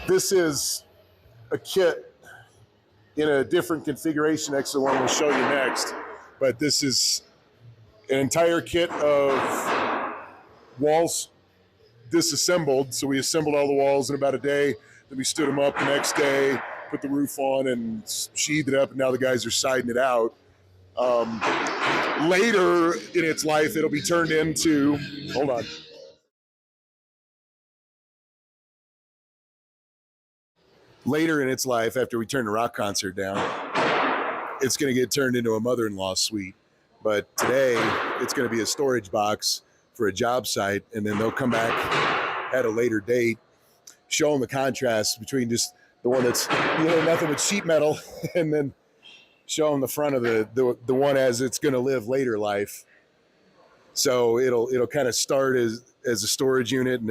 This is a kit in a different configuration next to the one we'll show you next. But this is an entire kit of walls disassembled. So we assembled all the walls in about a day. Then we stood them up the next day, put the roof on and sheathed it up, and now the guys are siding it out. Later in its life, it'll be turned into, hold on. Later in its life, after we turn the rock concert down, it's going to get turned into a mother-in-law suite. But today, it's going to be a storage box for a job site, and then they'll come back at a later date, show them the contrast between just the one that's nothing but sheet metal, and then show them the front of the one as it's going to live later life. So it'll kind of start as a storage unit, and